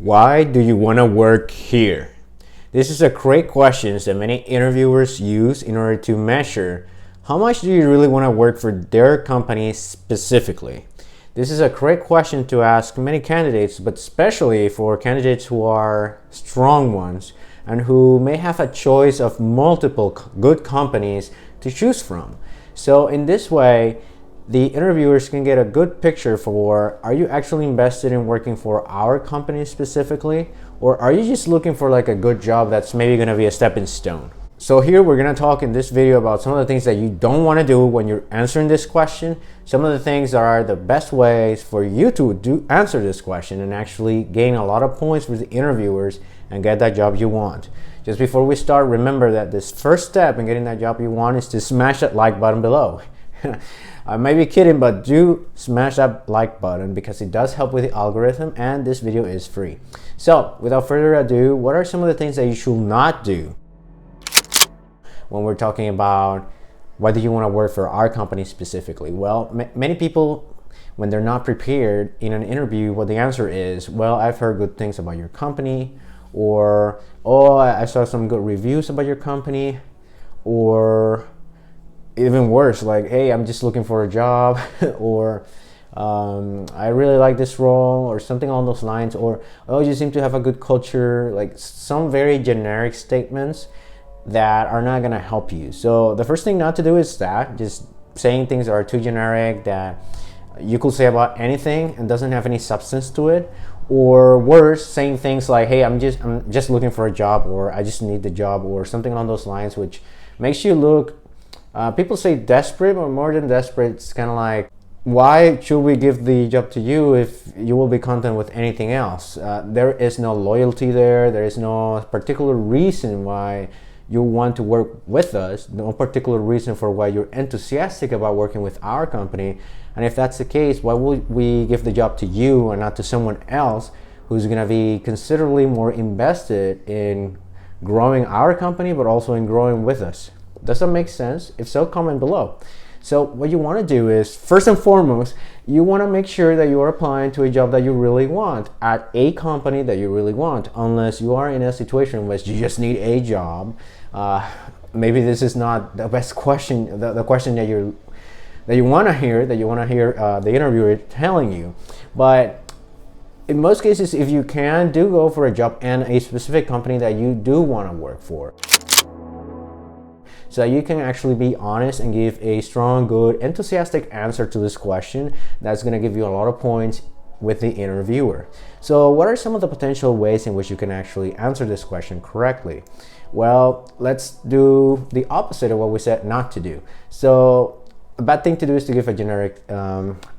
Why do you want to work here? This is a great question that many interviewers use in order to measure how much do you really want to work for their company specifically. This is a great question to ask many candidates, but especially for candidates who are strong ones and who may have a choice of multiple good companies to choose from. So in this way, the interviewers can get a good picture for, are you actually invested in working for our company specifically, or are you just looking for like a good job that's maybe going to be a stepping stone? So here we're going to talk in this video about some of the things that you don't want to do when you're answering this question, some of the things that are the best ways for you to answer this question and actually gain a lot of points with the interviewers and get that job you want. Just before we start, remember that this first step in getting that job you want is to smash that like button below. I may be kidding, but do smash that like button because it does help with the algorithm, and this video is free. So without further ado, what are some of the things that you should not do when we're talking about why do you want to work for our company specifically? Well, many people, when they're not prepared in an interview, what the answer is, well, I've heard good things about your company, or oh, I saw some good reviews about your company, or even worse, like, hey, I'm just looking for a job, or I really like this role, or something along those lines, or oh, you seem to have a good culture, like some very generic statements that are not going to help you. So the first thing not to do is that, just saying things that are too generic that you could say about anything and doesn't have any substance to it, or worse, saying things like, hey, I'm just looking for a job, or I just need the job, or something along those lines, which makes you look, people say desperate, or more than desperate. It's kind of like, why should we give the job to you if you will be content with anything else? There is no loyalty there. There is no particular reason why you want to work with us, no particular reason for why you're enthusiastic about working with our company. And if that's the case, why would we give the job to you and not to someone else who's going to be considerably more invested in growing our company, but also in growing with us? Does that make sense? If so, comment below. So what you want to do is, first and foremost, you want to make sure that you are applying to a job that you really want at a company that you really want, unless you are in a situation in which you just need a job. Maybe this is not the best question, the question that you want to hear, the interviewer telling you. But in most cases, if you can, do go for a job and a specific company that you do want to work for, so that you can actually be honest and give a strong, good, enthusiastic answer to this question that's going to give you a lot of points with the interviewer. So what are some of the potential ways in which you can actually answer this question correctly? Well, let's do the opposite of what we said not to do. So a bad thing to do is to give a generic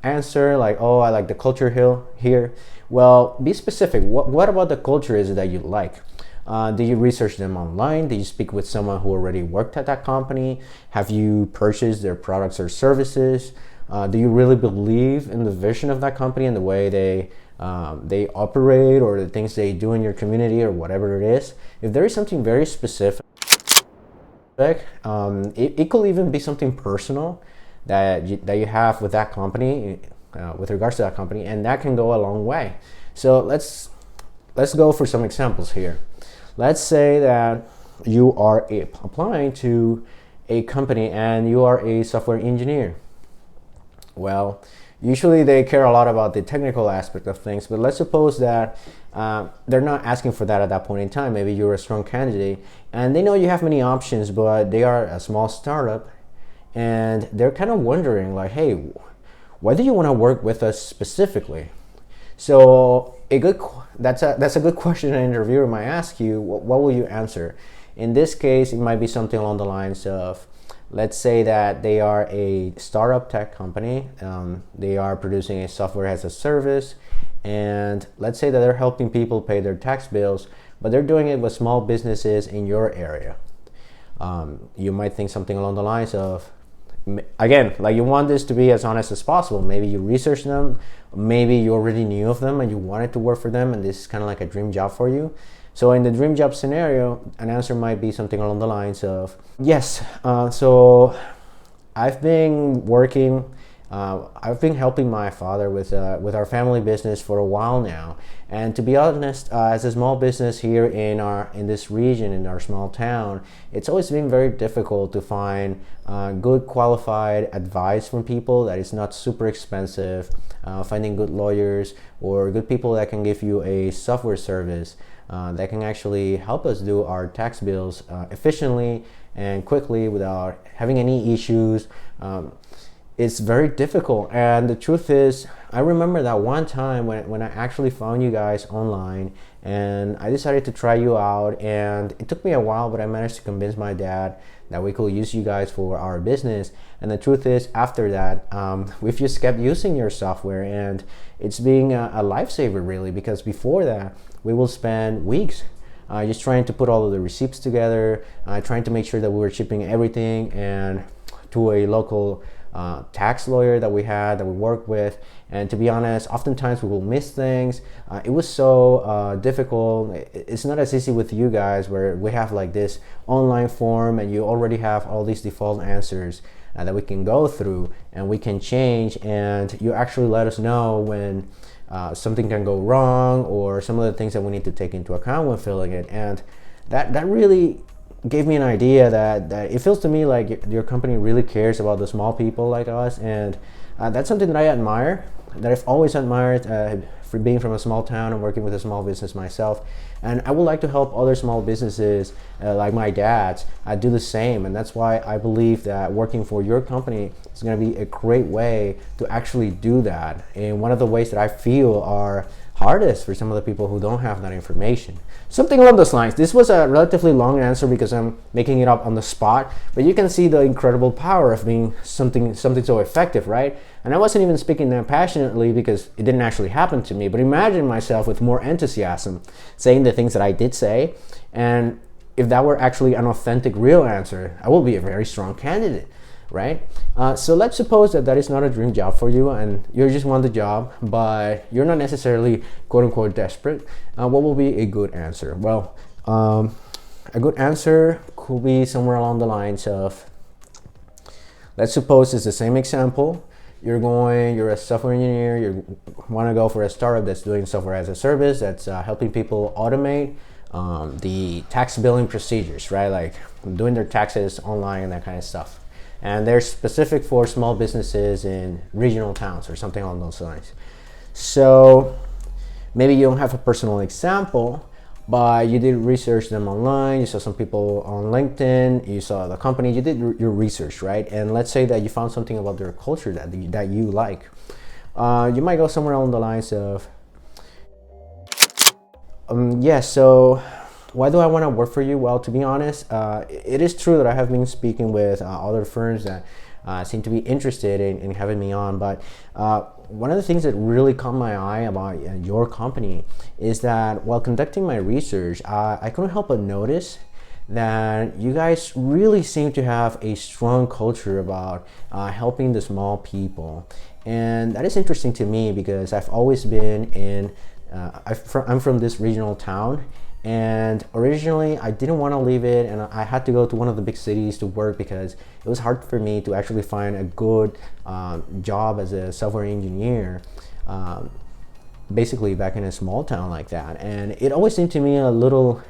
answer like, oh, I like the culture here. Well, be specific. What about the culture is it that you like? Do you research them online? Did you speak with someone who already worked at that company? Have you purchased their products or services? Do you really believe in the vision of that company and the way they operate, or the things they do in your community, or whatever it is? If there is something very specific, it could even be something personal that you have with that company, with regards to that company, and that can go a long way. So let's go for some examples here. Let's say that you are applying to a company and you are a software engineer. Well, usually they care a lot about the technical aspect of things, but let's suppose that they're not asking for that at that point in time. Maybe you're a strong candidate and they know you have many options, but they are a small startup and they're kind of wondering like, hey, why do you want to work with us specifically? So that's a good question an interviewer might ask you. What will you answer? In this case, it might be something along the lines of, let's say that they are a startup tech company. They are producing a software as a service, and let's say that they're helping people pay their tax bills, but they're doing it with small businesses in your area. You might think something along the lines of, again, like, you want this to be as honest as possible. Maybe you researched them, maybe you already knew of them and you wanted to work for them, and this is kind of like a dream job for you. So in the dream job scenario, an answer might be something along the lines of, yes, so I've been working I've been helping my father with our family business for a while now, and to be honest, as a small business here in this region, in our small town, it's always been very difficult to find good qualified advice from people that is not super expensive. Finding good lawyers or good people that can give you a software service that can actually help us do our tax bills efficiently and quickly without having any issues. It's very difficult, and the truth is, I remember that one time when I actually found you guys online and I decided to try you out, and it took me a while, but I managed to convince my dad that we could use you guys for our business. And the truth is, after that, we've just kept using your software, and it's being a lifesaver really, because before that we will spend weeks just trying to put all of the receipts together, trying to make sure that we were shipping everything and to a local tax lawyer that we worked with. And to be honest, oftentimes we will miss things. It was so difficult. It's not as easy with you guys, where we have like this online form and you already have all these default answers that we can go through and we can change, and you actually let us know when something can go wrong or some of the things that we need to take into account when filling it. And that really gave me an idea that it feels to me like your company really cares about the small people like us, and that's something that I admire, that I've always admired, for being from a small town and working with a small business myself. And I would like to help other small businesses like my dad's do the same, and that's why I believe that working for your company is going to be a great way to actually do that, in one of the ways that I feel are hardest for some of the people who don't have that information. Something along those lines. This was a relatively long answer because I'm making it up on the spot, but you can see the incredible power of being something so effective, right? And I wasn't even speaking that passionately because it didn't actually happen to me, but imagine myself with more enthusiasm saying the things that I did say, and if that were actually an authentic, real answer, I will be a very strong candidate, right? So let's suppose that is not a dream job for you and you just want the job, but you're not necessarily quote unquote desperate. What will be a good answer? Well, a good answer could be somewhere along the lines of, let's suppose it's the same example. You're a software engineer, you want to go for a startup that's doing software as a service, that's helping people automate the tax billing procedures, right? Like doing their taxes online and that kind of stuff. And they're specific for small businesses in regional towns or something along those lines. So maybe you don't have a personal example, but you did research them online, you saw some people on LinkedIn, you saw the company, you did your research, right? And let's say that you found something about their culture that you like. You might go somewhere along the lines of, so why do I want to work for you? Well, to be honest, it is true that I have been speaking with other firms that seem to be interested in having me on, but one of the things that really caught my eye about your company is that while conducting my research, I couldn't help but notice that you guys really seem to have a strong culture about helping the small people. And that is interesting to me because I've always been I'm from this regional town, and originally I didn't want to leave it, and I had to go to one of the big cities to work because it was hard for me to actually find a good job as a software engineer, basically back in a small town like that. And it always seemed to me a little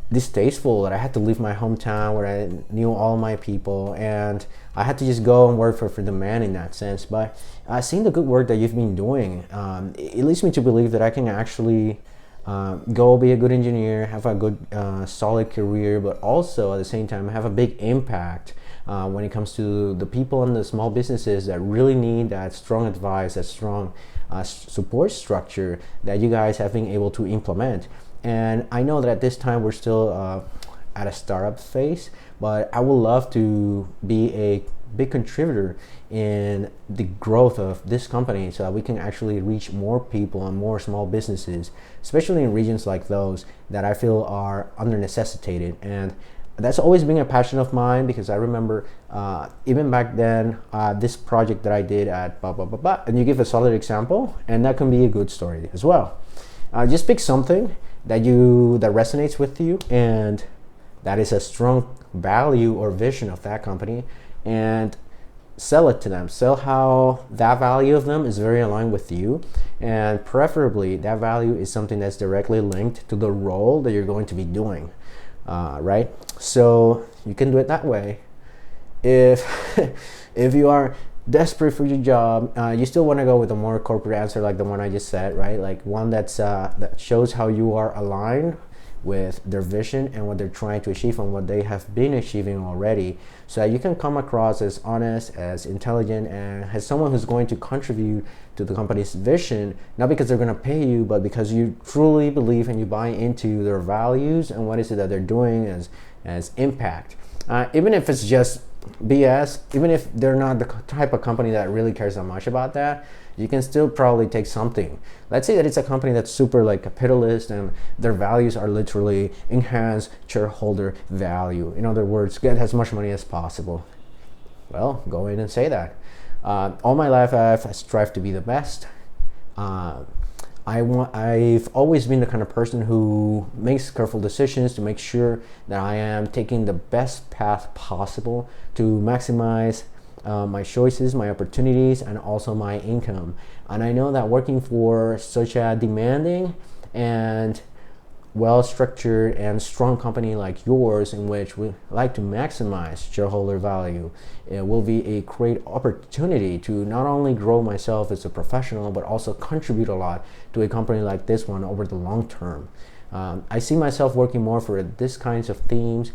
distasteful that I had to leave my hometown where I knew all my people, and I had to just go and work for the man in that sense. But seeing the good work that you've been doing, it leads me to believe that I can actually go be a good engineer, have a good solid career, but also at the same time have a big impact when it comes to the people and the small businesses that really need that strong advice, that strong support structure that you guys have been able to implement. And I know that at this time we're still at a startup phase, but I would love to be a big contributor in the growth of this company so that we can actually reach more people and more small businesses, especially in regions like those that I feel are under necessitated. And that's always been a passion of mine, because I remember even back then this project that I did at and you give a solid example, and that can be a good story as well. Just pick something that resonates with you and that is a strong value or vision of that company, and sell it to them. Sell how that value of them is very aligned with you, and preferably that value is something that's directly linked to the role that you're going to be doing, right? So you can do it that way. If if you are desperate for your job, you still want to go with a more corporate answer like the one I just said, right? Like one that's that shows how you are aligned with their vision and what they're trying to achieve and what they have been achieving already, so that you can come across as honest, as intelligent, and as someone who's going to contribute to the company's vision, not because they're going to pay you, but because you truly believe and you buy into their values and what is it that they're doing as impact. Even if it's just BS, even if they're not the type of company that really cares that much about that, you can still probably take something. Let's say that it's a company that's super like capitalist and their values are literally enhance shareholder value. In other words, get as much money as possible. Well, go in and say that. All my life I've strived to be the best. I've always been the kind of person who makes careful decisions to make sure that I am taking the best path possible to maximize my choices, my opportunities, and also my income. And I know that working for such a demanding and well-structured and strong company like yours, in which we like to maximize shareholder value, it will be a great opportunity to not only grow myself as a professional, but also contribute a lot to a company like this one over the long term. I see myself working more for this kinds of teams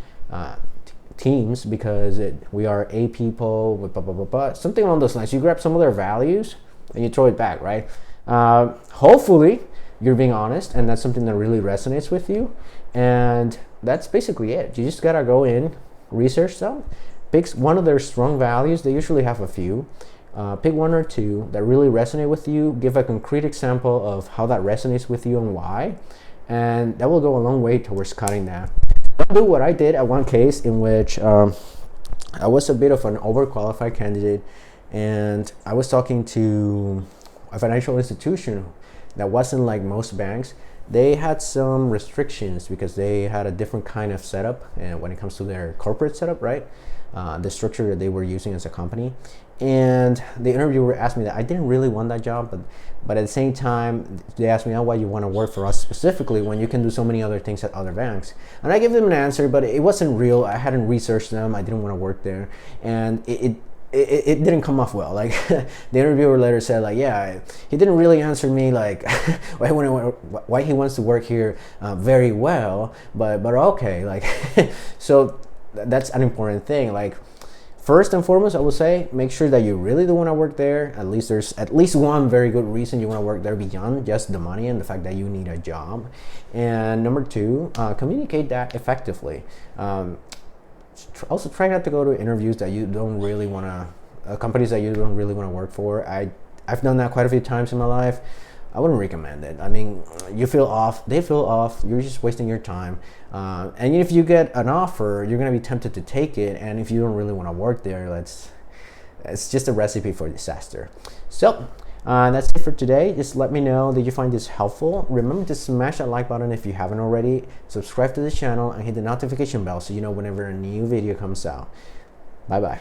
because we are a people with blah, blah, blah, blah, something along those lines. You grab some of their values and you throw it back, right? Hopefully you're being honest and that's something that really resonates with you, and that's basically it. You just gotta go in, research them, pick one of their strong values. They usually have a few. Pick one or two that really resonate with you, give a concrete example of how that resonates with you and why, and that will go a long way towards cutting that. Don't do what I did at one case in which I was a bit of an overqualified candidate, and I was talking to a financial institution that wasn't like most banks. They had some restrictions because they had a different kind of setup, and when it comes to their corporate setup, right? The structure that they were using as a company. And the interviewer asked me that I didn't really want that job, but at the same time, they asked me, oh, why you want to work for us specifically when you can do so many other things at other banks? And I gave them an answer, but it wasn't real. I hadn't researched them. I didn't want to work there. And it didn't come off well. Like the interviewer later said, like, yeah, he didn't really answer me like why he wants to work here very well, but okay, like so that's an important thing. Like, first and foremost, I would say make sure that you really do want to work there. At least there's at least one very good reason you want to work there beyond just the money and the fact that you need a job. And number two, communicate that effectively. Also, try not to go to interviews that you don't really want to, companies that you don't really want to work for. I've done that quite a few times in my life. I wouldn't recommend it. I mean, you feel off, they feel off, you're just wasting your time. And if you get an offer, you're going to be tempted to take it. And if you don't really want to work there, it's just a recipe for disaster. So that's it for today. Just let me know that you find this helpful. Remember to smash that like button if you haven't already. Subscribe to the channel and hit the notification bell so you know whenever a new video comes out. Bye bye.